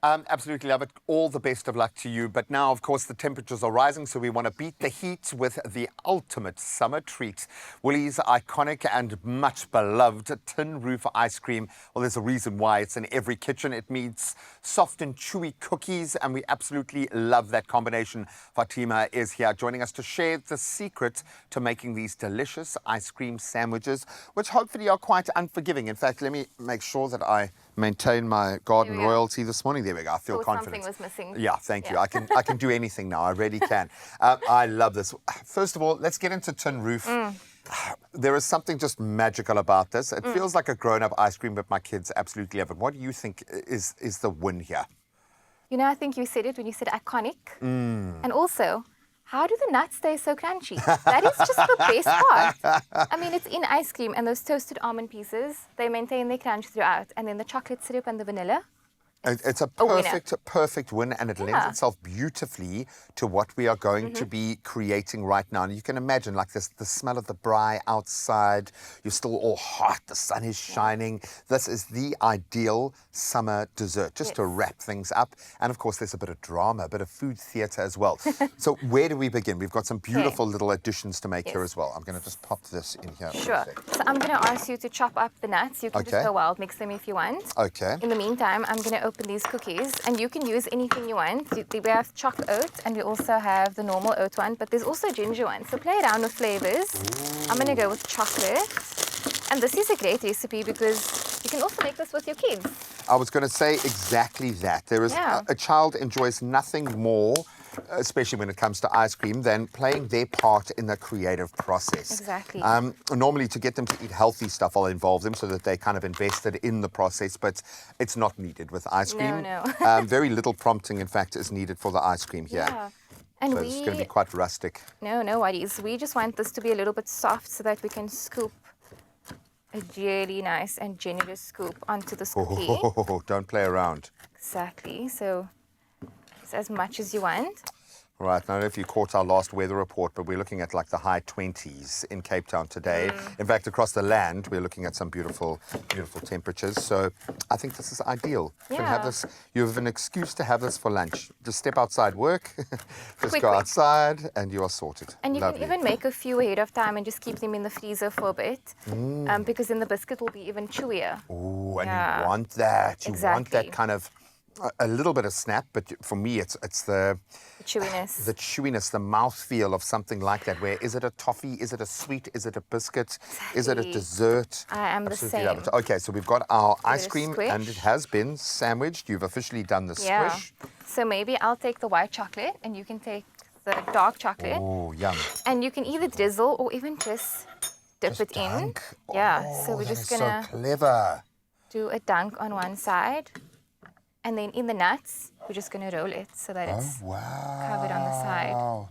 Absolutely love it. All the best of luck to you. But now, of course, the temperatures are rising, so we want to beat the heat with the ultimate summer treat. Woolies' iconic and much beloved tin roof ice cream. Well, there's a reason why it's in every kitchen. It means soft and chewy cookies, and we absolutely love that combination. Fatima is here joining us to share the secret to making these delicious ice cream sandwiches, which hopefully are quite unforgiving. In fact, let me make sure that I maintain my garden royalty this morning. There we go. I feel confident. Something was missing. Yeah, thank you. I can do anything now. I really can. I love this. First of all, let's get into tin roof. There is something just magical about this. It feels like a grown-up ice cream, but my kids absolutely love it. What do you think is the win here? You know, I think you said it when you said iconic. And also, how do the nuts stay so crunchy? That is just the best part. I mean, it's in ice cream, and those toasted almond pieces, they maintain their crunch throughout. And then the chocolate syrup and the vanilla. It's a perfect win, and it lends itself beautifully to what we are going to be creating right now. And you can imagine, like this, the smell of the braai outside. You're still all hot. The sun is shining. This is the ideal summer dessert, just to wrap things up. And of course, there's a bit of drama, a bit of food theatre as well. So where do we begin? We've got some beautiful little additions to make here as well. I'm going to just pop this in here. Sure. So I'm going to ask you to chop up the nuts. You can just go wild, mix them if you want. Okay. In the meantime, I'm going to open these cookies, and you can use anything you want. We have choc oat, and we also have the normal oat one, but there's also ginger one. So play around with flavors. I'm going to go with chocolate. And this is a great recipe because you can also make this with your kids. I was going to say exactly that. There is a child enjoys nothing more, especially when it comes to ice cream, than playing their part in the creative process. Exactly. Normally, to get them to eat healthy stuff, I'll involve them so that they kind of invested in the process, but it's not needed with ice cream. No. Very little prompting, in fact, is needed for the ice cream here. Yeah. And so it's going to be quite rustic. No worries. We just want this to be a little bit soft so that we can scoop a really nice and generous scoop onto this cookie. Oh, don't play around. Exactly. So it's as much as you want. Right, I don't know if you caught our last weather report, but we're looking at like the high 20s in Cape Town today. In fact, across the land, we're looking at some beautiful, beautiful temperatures. So I think this is ideal. You can have this, you have an excuse to have this for lunch. Just step outside work, just go outside, and you are sorted. And you can even make a few ahead of time and just keep them in the freezer for a bit, because then the biscuit will be even chewier. Oh, and you want that. You want that kind of a little bit of snap, but for me, it's the chewiness. The chewiness, the mouthfeel of something like that. Where is it a toffee? Is it a sweet? Is it a biscuit? Is it a dessert? I am the same. Love it. Okay, so we've got our ice cream, and it has been sandwiched. You've officially done the squish. So maybe I'll take the white chocolate, and you can take the dark chocolate. Oh, yum. And you can either drizzle or even just dip it in. So we're just gonna so clever. Do a dunk on one side. And then in the nuts, we're just going to roll it so that it's covered on the side.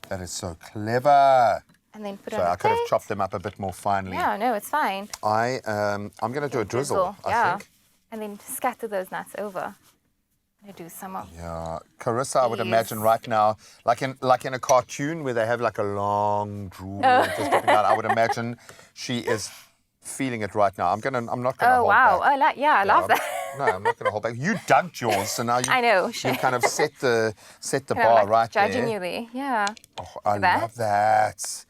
That is so clever. And then put it on the I could have chopped them up a bit more finely. Yeah, no, it's fine. I'm going to do a drizzle, I think. And then scatter those nuts over. I'm going to do some of Carissa, I would imagine right now, like in a cartoon where they have like a long drool just dipping out, I would imagine she is feeling it right now. I'm not going to hold back. I love that. No, I'm not going to hold back. You dunked yours, so now I know. You kind of set the bar right there. Judging you there, yeah. Oh, I love that.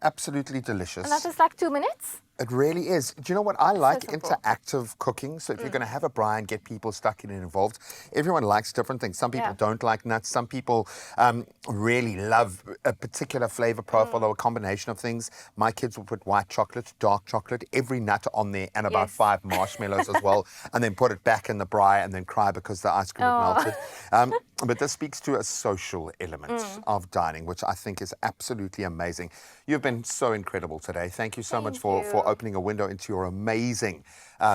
Absolutely delicious. And that was like 2 minutes? It really is. Do you know what? I like interactive cooking. So if you're going to have a braai and get people stuck in and involved, everyone likes different things. Some people don't like nuts. Some people really love a particular flavor profile or a combination of things. My kids will put white chocolate, dark chocolate, every nut on there, and about 5 marshmallows as well, and then put it back in the braai and then cry because the ice cream melted. But this speaks to a social element of dining, which I think is absolutely amazing. You've been so incredible today. Thank you so much for opening a window into your amazing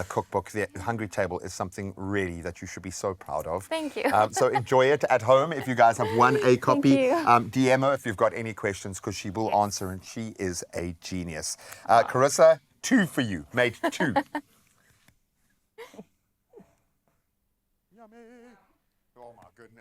cookbook. The Hungry Table is something really that you should be so proud of. Thank you. So enjoy it at home. If you guys have won a copy, DM her if you've got any questions, because she will answer, and she is a genius. Carissa, 2 for you. Made 2. Yummy. Oh my goodness.